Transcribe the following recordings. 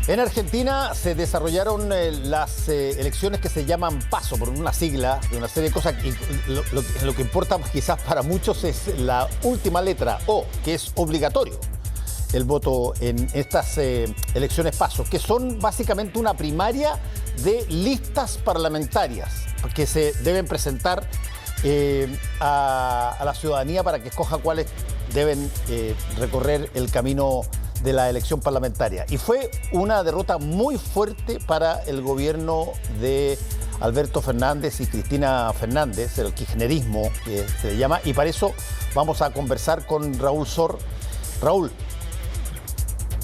En Argentina se desarrollaron las elecciones que se llaman PASO, por una sigla de una serie de cosas. Y lo que importa quizás para muchos es la última letra O, que es obligatorio el voto en estas elecciones PASO, que son básicamente una primaria de listas parlamentarias que se deben presentar a la ciudadanía para que escoja cuáles deben recorrer el camino de la elección parlamentaria. Y fue una derrota muy fuerte para el gobierno de Alberto Fernández y Cristina Fernández, el kirchnerismo que se le llama, y para eso vamos a conversar con Raúl Sor. Raúl,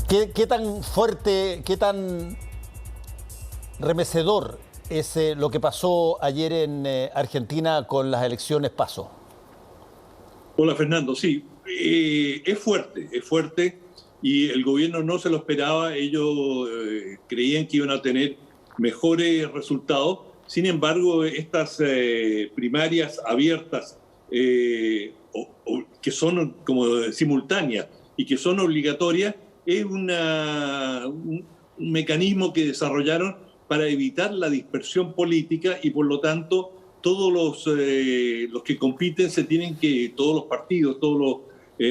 ¿qué tan fuerte, qué tan remecedor es lo que pasó ayer en Argentina con las elecciones PASO? Hola, Fernando. Sí, es fuerte y el gobierno no se lo esperaba. Ellos creían que iban a tener mejores resultados. Sin embargo, estas primarias abiertas que son como simultáneas y que son obligatorias es un mecanismo que desarrollaron para evitar la dispersión política y por lo tanto todos los que compiten todos los partidos, todos los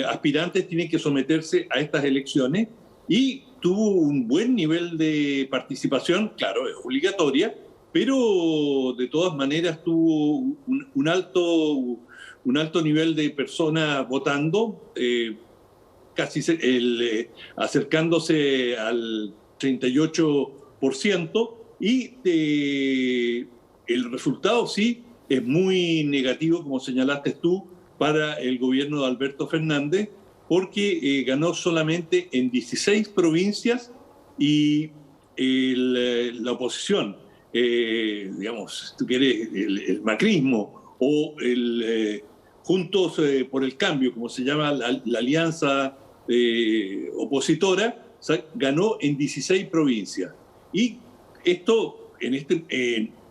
aspirantes tienen que someterse a estas elecciones, y tuvo un buen nivel de participación. Claro, es obligatoria, pero de todas maneras tuvo un alto nivel de personas votando, casi acercándose al 38%, y el resultado sí es muy negativo, como señalaste tú, para el gobierno de Alberto Fernández, porque ganó solamente en 16 provincias y la oposición, digamos, si tú quieres, el macrismo o el Juntos por el Cambio, como se llama la alianza opositora, ganó en 16 provincias. Y esto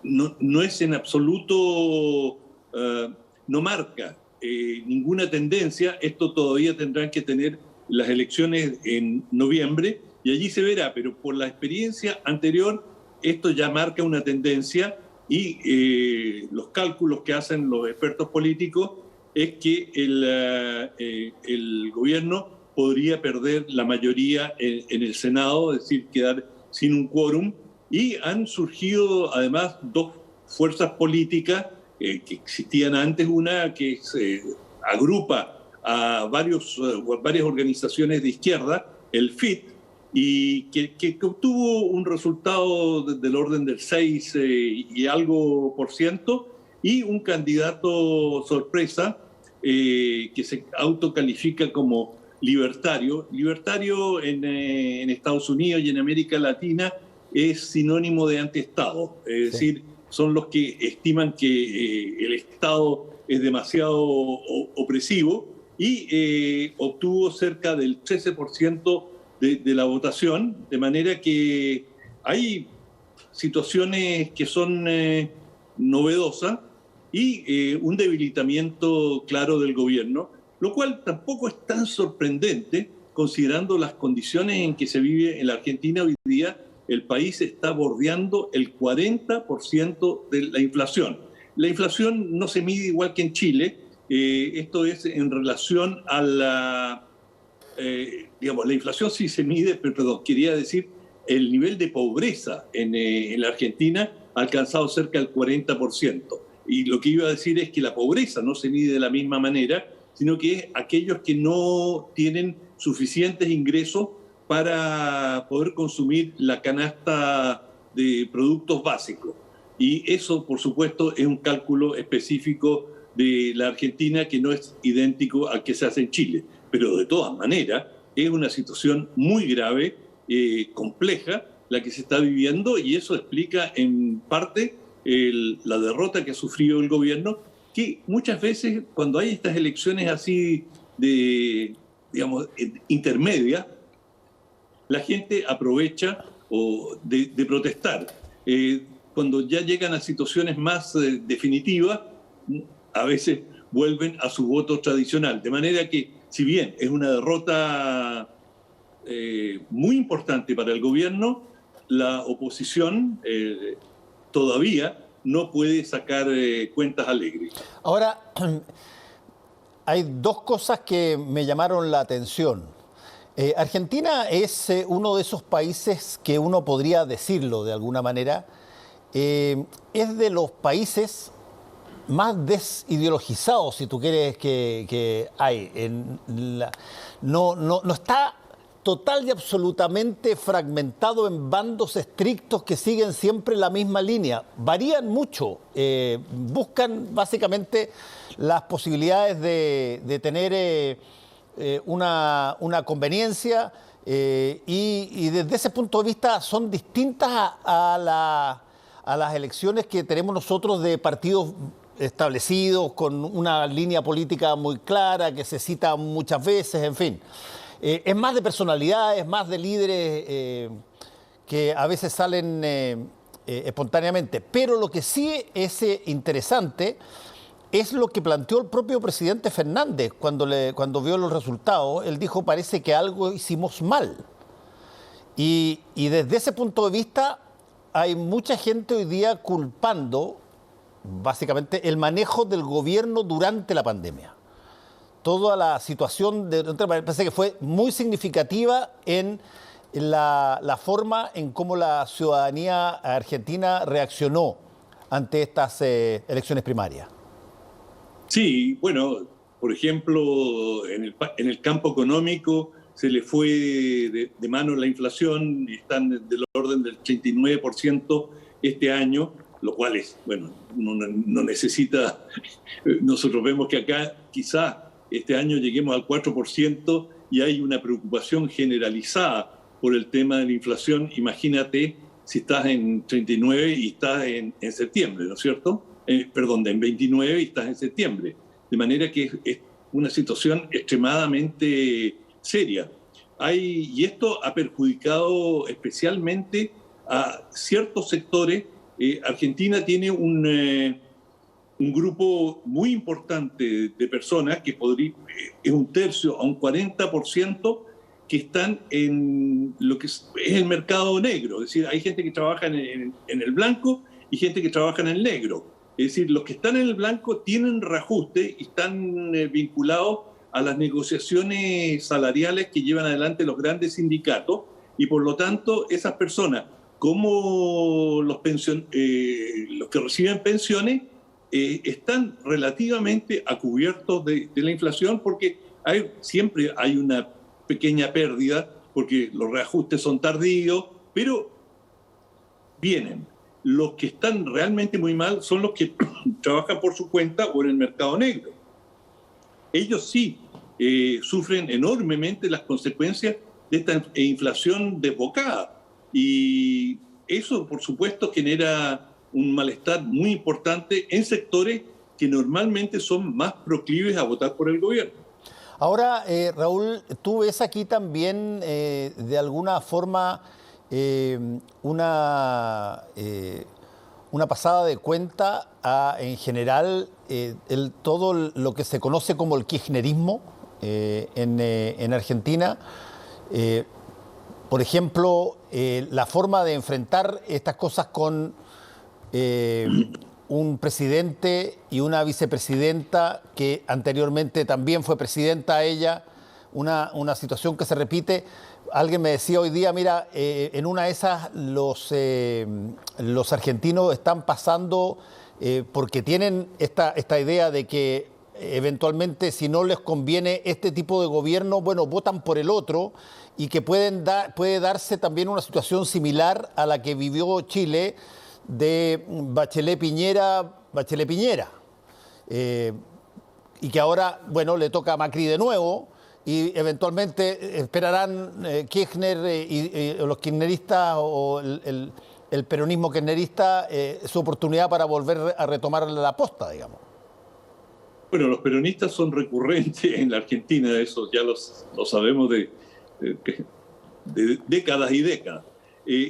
no es en absoluto, no marca ninguna tendencia. Esto todavía tendrán que tener las elecciones en noviembre y allí se verá, pero por la experiencia anterior esto ya marca una tendencia, y los cálculos que hacen los expertos políticos es que el gobierno podría perder la mayoría en el Senado, es decir, quedar sin un quórum. Y han surgido además dos fuerzas políticas que existían antes, una que agrupa a varias organizaciones de izquierda, el FIT, y que obtuvo un resultado del orden del 6 y algo por ciento, y un candidato sorpresa que se autocalifica como libertario. Libertario en Estados Unidos y en América Latina es sinónimo de antiestado, es decir, son los que estiman que el Estado es demasiado opresivo, y obtuvo cerca del 13% de la votación, de manera que hay situaciones que son novedosas y un debilitamiento claro del gobierno, lo cual tampoco es tan sorprendente considerando las condiciones en que se vive en la Argentina hoy día. El país está bordeando el 40% de la inflación. La inflación no se mide igual que en Chile. Esto es en relación a la inflación sí se mide, pero quería decir, el nivel de pobreza en la Argentina ha alcanzado cerca del 40%. Y lo que iba a decir es que la pobreza no se mide de la misma manera, sino que es aquellos que no tienen suficientes ingresos para poder consumir la canasta de productos básicos. Y eso, por supuesto, es un cálculo específico de la Argentina que no es idéntico al que se hace en Chile. Pero de todas maneras, es una situación muy grave, compleja, la que se está viviendo, y eso explica en parte la derrota que ha sufrido el gobierno, que muchas veces cuando hay estas elecciones así intermedias, la gente aprovecha de protestar. Cuando ya llegan a situaciones más definitivas, a veces vuelven a su voto tradicional. De manera que, si bien es una derrota muy importante para el gobierno, la oposición todavía no puede sacar cuentas alegres. Ahora, hay dos cosas que me llamaron la atención. Argentina es uno de esos países que uno podría decirlo de alguna manera, es de los países más desideologizados, si tú quieres, que hay. No está total y absolutamente fragmentado en bandos estrictos que siguen siempre la misma línea. Varían mucho, buscan básicamente las posibilidades de tener una conveniencia y desde ese punto de vista son distintas a las elecciones que tenemos nosotros de partidos establecidos, con una línea política muy clara, que se cita muchas veces, en fin. Es más de personalidades, más de líderes que a veces salen espontáneamente. Pero lo que sí es interesante es lo que planteó el propio presidente Fernández cuando vio los resultados. Él dijo, parece que algo hicimos mal. Y desde ese punto de vista hay mucha gente hoy día culpando básicamente el manejo del gobierno durante la pandemia. Toda la situación, parece que fue muy significativa en la forma en cómo la ciudadanía argentina reaccionó ante estas elecciones primarias. Sí, bueno, por ejemplo, en el campo económico se le fue de mano la inflación, están del orden del 39% este año, lo cual es, bueno, no necesita, nosotros vemos que acá quizás este año lleguemos al 4% y hay una preocupación generalizada por el tema de la inflación. Imagínate si estás en 39 y estás en septiembre, ¿no es cierto? Perdón, en 29 y estás en septiembre. De manera que es una situación extremadamente seria. Y esto ha perjudicado especialmente a ciertos sectores. Argentina tiene un grupo muy importante de personas, que es un tercio a un 40%, que están en lo que es el mercado negro. Es decir, hay gente que trabaja en el blanco y gente que trabaja en el negro. Es decir, los que están en el blanco tienen reajuste y están vinculados a las negociaciones salariales que llevan adelante los grandes sindicatos, y por lo tanto esas personas, como los que reciben pensiones, están relativamente a cubiertos de la inflación, porque siempre hay una pequeña pérdida, porque los reajustes son tardíos, pero vienen. Los que están realmente muy mal son los que trabajan por su cuenta o en el mercado negro. Ellos sí sufren enormemente las consecuencias de esta inflación desbocada. Y eso, por supuesto, genera un malestar muy importante en sectores que normalmente son más proclives a votar por el gobierno. Ahora, Raúl, tú ves aquí también, de alguna forma, una pasada de cuenta en general, todo lo que se conoce como el kirchnerismo en Argentina. Por ejemplo, la forma de enfrentar estas cosas con un presidente y una vicepresidenta que anteriormente también fue presidenta ella, una situación que se repite. Alguien me decía hoy día, mira, en una de esas los argentinos están pasando porque tienen esta idea de que eventualmente, si no les conviene este tipo de gobierno, bueno, votan por el otro, y que puede darse también una situación similar a la que vivió Chile de Bachelet-Piñera, y que ahora, bueno, le toca a Macri de nuevo, y eventualmente esperarán Kirchner y los kirchneristas o el peronismo kirchnerista su oportunidad para volver a retomar la posta, digamos. Bueno, los peronistas son recurrentes en la Argentina, eso ya lo sabemos de décadas y décadas.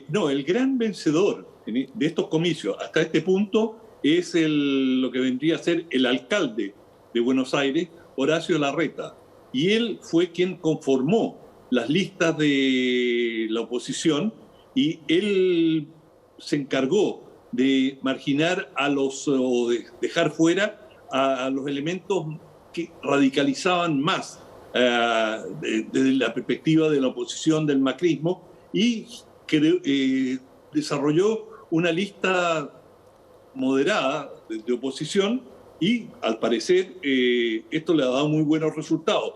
No, el gran vencedor de estos comicios hasta este punto es lo que vendría a ser el alcalde de Buenos Aires, Horacio Larreta. Y él fue quien conformó las listas de la oposición y él se encargó de marginar o de dejar fuera a los elementos que radicalizaban más desde la perspectiva de la oposición del macrismo, y desarrolló una lista moderada de oposición, y al parecer esto le ha dado muy buenos resultados.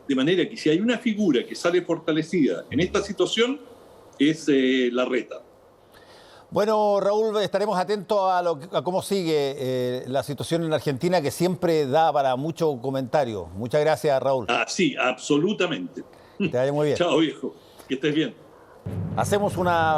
De manera que si hay una figura que sale fortalecida en esta situación es Larreta. Bueno, Raúl, estaremos atentos a cómo sigue la situación en Argentina, que siempre da para mucho comentario. Muchas gracias, Raúl. Sí, absolutamente. Que te vaya muy bien. Chao, viejo. Que estés bien. Hacemos una